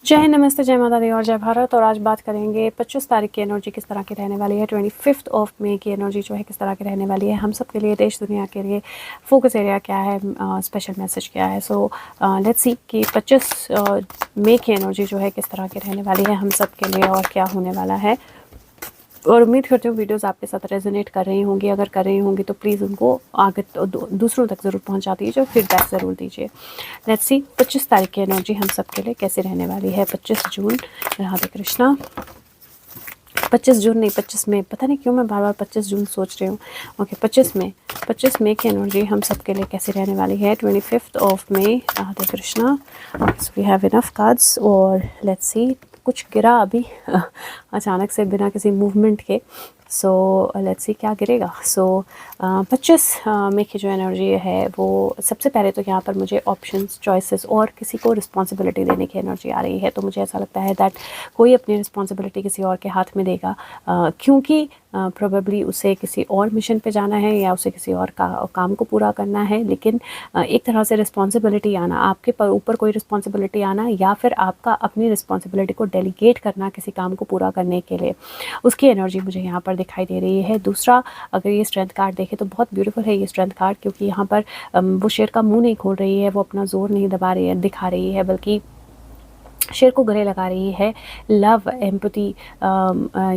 जय हिंद, नमस्ते, जय माता दी और जय भारत। और आज बात करेंगे 25 तारीख की एनर्जी किस तरह की रहने वाली है। 25th ऑफ मई की एनर्जी जो है किस तरह की रहने वाली है, हम सब के लिए, देश दुनिया के लिए फोकस एरिया क्या है, स्पेशल मैसेज क्या है। सो लेट्स सी कि 25 मई की एनर्जी जो है किस तरह की रहने वाली है हम सब के लिए और क्या होने वाला है। और उम्मीद करती हूँ वीडियोस आपके साथ रेजोनेट कर रही होंगी। अगर कर रही होंगी तो प्लीज़ उनको आगे दूसरों तक ज़रूर पहुँचा दीजिए और फीडबैक ज़रूर दीजिए। लेट्स सी 25 तारीख की एनर्जी हम सब के लिए कैसे रहने वाली है। 25 जून, राधे कृष्णा। 25 जून नहीं, 25 मई, पता नहीं क्यों मैं बार बार 25 जून सोच रही हूँ। ओके, 25 मई की एनर्जी हम सब के लिए कैसी रहने वाली है। 25th of May, Radhe Krishna. So we have enough cards और लेट्स सी। कुछ गिरा अभी अचानक से बिना किसी मूवमेंट के। सो लेट्स सी क्या गिरेगा। सो 25 मई की जो एनर्जी है वो सबसे पहले तो यहाँ पर मुझे ऑप्शंस, चॉइसेस और किसी को रिस्पॉन्सिबिलिटी देने की एनर्जी आ रही है। तो मुझे ऐसा लगता है दैट कोई अपनी रिस्पॉन्सिबिलिटी किसी और के हाथ में देगा, क्योंकि प्रोबेबली उसे किसी और मिशन पे जाना है या उसे किसी और काम को पूरा करना है। लेकिन एक तरह से रिस्पॉन्सिबिलिटी आना, आपके ऊपर कोई रिस्पॉन्सिबिलिटी आना या फिर आपका अपनी रिस्पॉन्सिबिलिटी को डेलीगेट करना किसी काम को पूरा करने के लिए, उसकी एनर्जी मुझे यहाँ पर दिखाई दे रही है। दूसरा, अगर ये स्ट्रेंथ कार्ड देखें तो बहुत ब्यूटीफुल है ये स्ट्रेंथ कार्ड, क्योंकि यहाँ पर वो शेर का मुंह नहीं खोल रही है, वो अपना जोर नहीं दबा रही है, दिखा रही है, बल्कि शेर को गले लगा रही है। लव, एम्पैथी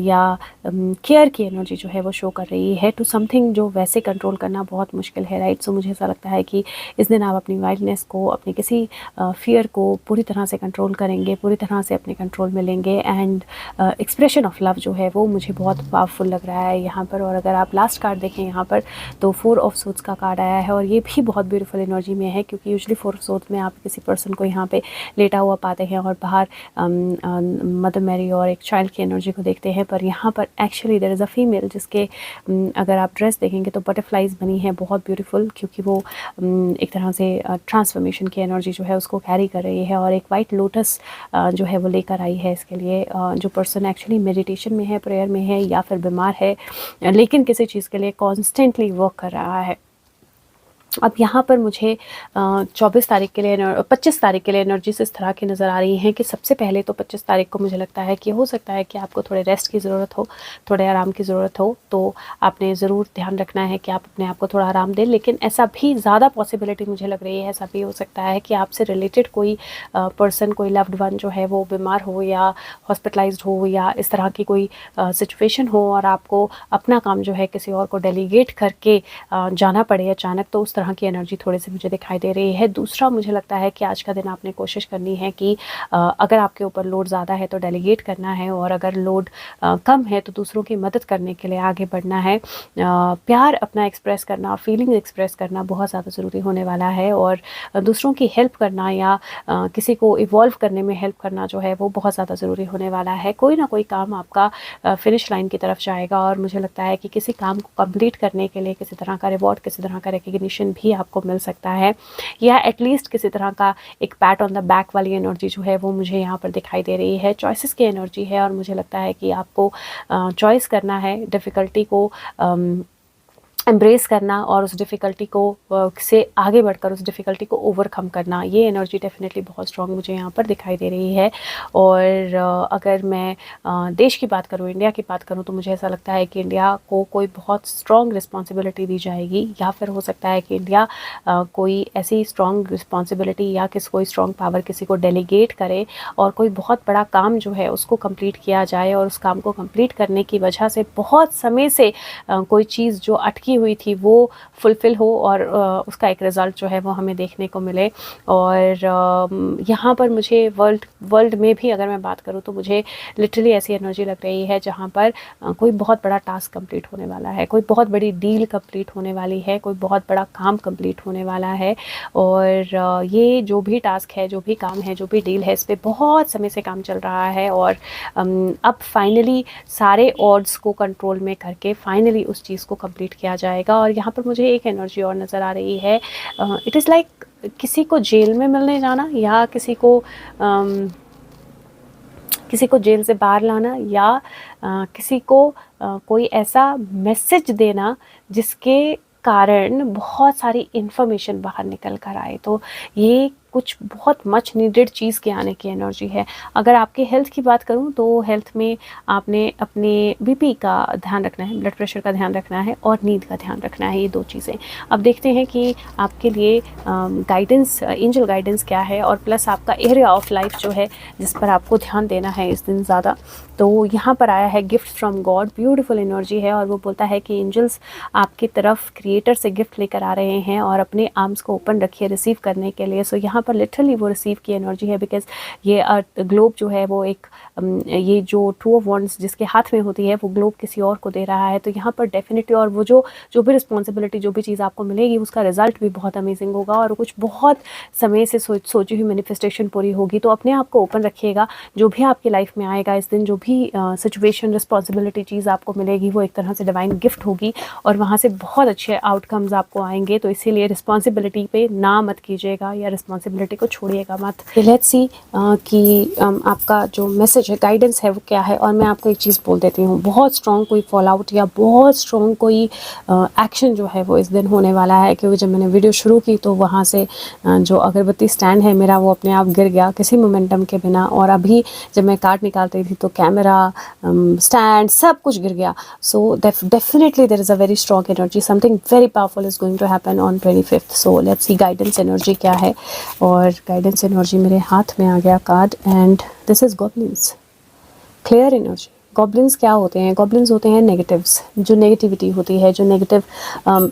या केयर की एनर्जी जो है वो शो कर रही है टू समथिंग जो वैसे कंट्रोल करना बहुत मुश्किल है, राइट। सो मुझे ऐसा लगता है कि इस दिन आप अपनी वाइल्डनेस को, अपनी किसी फियर को पूरी तरह से कंट्रोल करेंगे, पूरी तरह से अपने कंट्रोल में लेंगे। एंड एक्सप्रेशन ऑफ लव जो है वो मुझे बहुत पावरफुल लग रहा है यहाँ पर। और अगर आप लास्ट कार्ड देखें यहाँ पर तो 4 ऑफ सोर्ड्स का कार्ड आया है और ये भी बहुत ब्यूटीफुल एनर्जी में है, क्योंकि यूजुअली 4 ऑफ सोर्ड्स में आप किसी पर्सन को यहाँ पे लेटा हुआ पाते हैं और बाहर मदर मैरी और एक चाइल्ड की एनर्जी को देखते हैं। पर यहाँ पर actually there is a female जिसके अगर आप ड्रेस देखेंगे तो बटरफ्लाइज बनी है, बहुत ब्यूटीफुल, क्योंकि वो एक तरह से ट्रांसफॉर्मेशन की एनर्जी जो है उसको कैरी कर रही है। और एक वाइट लोटस जो है वो लेकर आई है इसके लिए। जो पर्सन एक्चुअली मेडिटेशन में है, प्रेयर में है या फिर बीमार है, लेकिन किसी चीज़ के लिए कॉन्स्टेंटली वर्क कर रहा है। अब यहाँ पर मुझे 24 तारीख के लिए 25 तारीख के लिए एनर्जीज इस तरह की नज़र आ रही हैं कि सबसे पहले तो 25 तारीख को मुझे लगता है कि हो सकता है कि आपको थोड़े रेस्ट की ज़रूरत हो, थोड़े आराम की ज़रूरत हो। तो आपने ज़रूर ध्यान रखना है कि आप अपने आप को थोड़ा आराम दें। लेकिन ऐसा भी ज़्यादा पॉसिबिलिटी मुझे लग रही है, ऐसा भी हो सकता है कि आपसे रिलेटेड कोई पर्सन, कोई लव्ड वन जो है वो बीमार हो या हॉस्पिटलाइज्ड हो या इस तरह की कोई सिचुएशन हो और आपको अपना काम जो है किसी और को डेलीगेट करके जाना पड़े अचानक। तो उस तरह की एनर्जी थोड़ी सी मुझे दिखाई दे रही है। दूसरा, मुझे लगता है कि आज का दिन आपने कोशिश करनी है कि अगर आपके ऊपर लोड ज़्यादा है तो डेलीगेट करना है, और अगर लोड कम है तो दूसरों की मदद करने के लिए आगे बढ़ना है। प्यार अपना एक्सप्रेस करना, फीलिंग एक्सप्रेस करना बहुत ज़्यादा ज़रूरी होने वाला है। और दूसरों की हेल्प करना या किसी को इवॉल्व करने में हेल्प करना जो है वो बहुत ज़्यादा ज़रूरी होने वाला है। कोई ना कोई काम आपका फिनिश लाइन की तरफ जाएगा और मुझे लगता है कि किसी काम को कंप्लीट करने के लिए किसी तरह का रिवॉर्ड, किसी तरह का रिकग्निशन भी आपको मिल सकता है, या एटलीस्ट किसी तरह का एक पैट ऑन द बैक वाली एनर्जी जो है वो मुझे यहाँ पर दिखाई दे रही है। चॉइसेस की एनर्जी है और मुझे लगता है कि आपको चॉइस करना है, डिफ़िकल्टी को एम्ब्रेस करना और उस डिफ़िकल्टी को से आगे बढ़कर उस डिफ़िकल्टी को ओवरकम करना। ये एनर्जी डेफिनेटली बहुत स्ट्रॉन्ग मुझे यहाँ पर दिखाई दे रही है। और अगर मैं देश की बात करूँ, इंडिया की बात करूँ, तो मुझे ऐसा लगता है कि इंडिया को कोई बहुत स्ट्रॉन्ग रिस्पॉन्सिबिलिटी दी जाएगी, या फिर हो सकता है कि इंडिया कोई ऐसी स्ट्रॉन्ग रिस्पॉन्सिबिलिटी या कोई स्ट्रॉन्ग पावर किसी को डेलीगेट करे और कोई बहुत बड़ा काम जो है उसको कंप्लीट किया जाए, और उस काम को कंप्लीट करने की वजह से बहुत समय से कोई चीज़ जो अटकी हुई थी वो फुलफ़िल हो और उसका एक रिज़ल्ट जो है वो हमें देखने को मिले। और यहाँ पर मुझे वर्ल्ड में भी अगर मैं बात करूँ तो मुझे लिटरली ऐसी एनर्जी लग रही है जहाँ पर कोई बहुत बड़ा टास्क कंप्लीट होने वाला है, कोई बहुत बड़ी डील कंप्लीट होने वाली है, कोई बहुत बड़ा काम कंप्लीट होने वाला है। और ये जो भी टास्क है, जो भी काम है, जो भी डील है, इस पर बहुत समय से काम चल रहा है। और अब फाइनली सारे ऑड्स को कंट्रोल में करके फाइनली उस चीज़ को कंप्लीट किया जाएगा। और यहाँ पर मुझे एक एनर्जी और नज़र आ रही है, इट इज़ लाइक किसी को जेल में मिलने जाना, या किसी को जेल से बाहर लाना, या किसी को कोई ऐसा मैसेज देना जिसके कारण बहुत सारी इन्फॉर्मेशन बाहर निकल कर आए। तो ये कुछ बहुत मच नीडेड चीज़ के आने की एनर्जी है। अगर आपके हेल्थ की बात करूं तो हेल्थ में आपने अपने बीपी का ध्यान रखना है, ब्लड प्रेशर का ध्यान रखना है और नींद का ध्यान रखना है, ये 2 चीज़ें। अब देखते हैं कि आपके लिए गाइडेंस, एंजल गाइडेंस क्या है और प्लस आपका एरिया ऑफ लाइफ जो है जिस पर आपको ध्यान देना है इस दिन ज़्यादा। तो यहाँ पर आया है gift from God, beautiful energy है और वो बोलता है कि एंजल्स आपकी तरफ क्रिएटर से गिफ्ट लेकर आ रहे हैं और अपने आर्म्स को ओपन रखिए रिसीव करने के लिए। सो यहाँ पर लिटरली वो रिसीव की एनर्जी है, बिकॉज ये अर्थ ग्लोब जो है वो एक ये जो टू ऑफ वॉन्ड्स जिसके हाथ में होती है वो ग्लोब किसी और को दे रहा है। तो यहाँ पर डेफिनेटली, और वो जो भी रिस्पॉन्सिबिलिटी, जो भी चीज़ आपको मिलेगी उसका रिजल्ट भी बहुत अमेजिंग होगा और कुछ बहुत समय से सोची हुई मैनिफेस्टेशन पूरी होगी। तो अपने आप को ओपन रखिएगा, जो भी आपकी लाइफ में आएगा इस दिन, जो भी सिचुएशन, रिस्पॉन्सिबिलिटी चीज़ आपको मिलेगी वो एक तरह से डिवाइन गिफ्ट होगी और वहाँ से बहुत अच्छे आउटकम्स आपको आएंगे। तो इसीलिए रिस्पॉन्सिबिलिटी पे ना मत कीजिएगा या रिस्पॉन्सिबिलिटी को छोड़िएगा मत। लेट्स सी कि आपका जो मैसेज है, गाइडेंस है, वो क्या है। और मैं आपको एक चीज़ बोल देती हूँ, बहुत स्ट्रॉन्ग कोई फॉल आउट या बहुत स्ट्रॉन्ग कोई एक्शन जो है वो इस दिन होने वाला है। क्योंकि जब मैंने वीडियो शुरू की तो वहाँ से जो अगरबत्ती स्टैंड है मेरा वो अपने आप गिर गया किसी मोमेंटम के बिना, और अभी जब मैं कार्ड निकाल रही थी तो कैमरा, स्टैंड, सब कुछ गिर गया। So definitely there is a very strong energy, something very powerful is going to happen on 25th। So let's see guidance energy क्या है। और गाइडेंस एनर्जी मेरे हाथ में आ गया card and this is goblins, clear energy. Goblins क्या होते हैं? गॉब्लिन्स होते हैं नेगेटिव्स, जो नेगेटिविटी होती है, जो नेगेटिव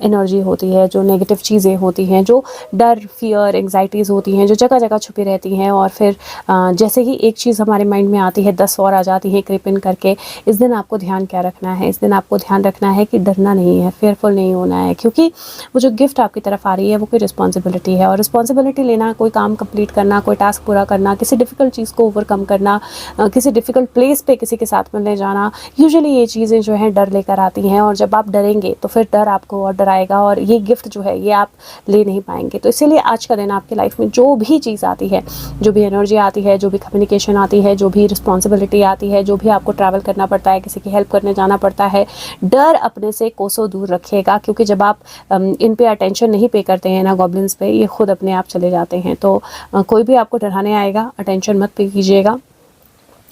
एनर्जी होती है, जो नेगेटिव चीज़ें होती हैं, जो डर, फियर, एंग्जाइटीज़ होती हैं, जो जगह जगह छुपी रहती हैं। और फिर जैसे ही एक चीज़ हमारे माइंड में आती है 10 और आ जाती है क्रिप इन करके। इस दिन आपको ध्यान क्या रखना है? इस दिन आपको ध्यान रखना है कि डरना नहीं है, फेयरफुल नहीं होना है, क्योंकि वो जो गिफ्ट आपकी तरफ आ रही है वो कोई रिस्पॉन्सिबिलिटी है। और रिस्पॉन्सिबिलिटी लेना, कोई काम कंप्लीट करना, कोई टास्क पूरा करना, किसी डिफ़िकल्ट चीज़ को ओवरकम करना, किसी डिफ़िकल्ट प्लेस पे किसी के साथ मिलने जाना, यूजुअली ये चीज़ें जो हैं डर लेकर आती हैं। और जब आप डरेंगे तो फिर डर आपको और डराएगा और ये गिफ्ट जो है ये आप ले नहीं पाएंगे। तो इसीलिए आज का दिन आपकी लाइफ में जो भी चीज़ आती है, जो भी एनर्जी आती है, जो भी कम्युनिकेशन आती है, जो भी रिस्पॉन्सिबिलिटी आती है, जो भी आपको ट्रैवल करना पड़ता है, किसी की हेल्प करने जाना पड़ता है, डर अपने से कोसों दूर रखिएगा। क्योंकि जब आप इन पे अटेंशन नहीं पे करते हैं ना गॉब्लिन्स पे, ये खुद अपने आप चले जाते हैं। तो कोई भी आपको डराने आएगा, अटेंशन मत पे कीजिएगा,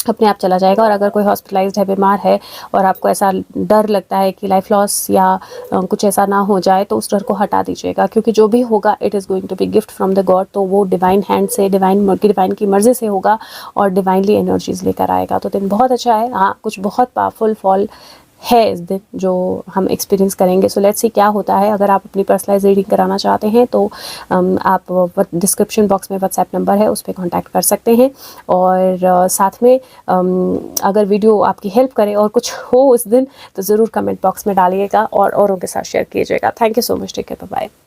अपने आप चला जाएगा। और अगर कोई हॉस्पिटलाइज्ड है, बीमार है और आपको ऐसा डर लगता है कि लाइफ लॉस या कुछ ऐसा ना हो जाए, तो उस डर को हटा दीजिएगा। क्योंकि जो भी होगा it is going to be gift from the god. तो वो डिवाइन हैंड से, डिवाइन की मर्ज़ी से होगा और डिवाइनली एनर्जीज लेकर आएगा। तो दिन बहुत अच्छा है। हाँ, कुछ बहुत पावरफुल फॉल है इस दिन जो हम एक्सपीरियंस करेंगे। सो लेट्स सी क्या होता है। अगर आप अपनी पर्सनलाइज रीडिंग कराना चाहते हैं तो आप डिस्क्रिप्शन बॉक्स में व्हाट्सएप नंबर है, उस पर कांटेक्ट कर सकते हैं। और साथ में अगर वीडियो आपकी हेल्प करे और कुछ हो उस दिन तो ज़रूर कमेंट बॉक्स में डालिएगा और औरों के साथ शेयर कीजिएगा। Thank you so much. Take care, bye bye.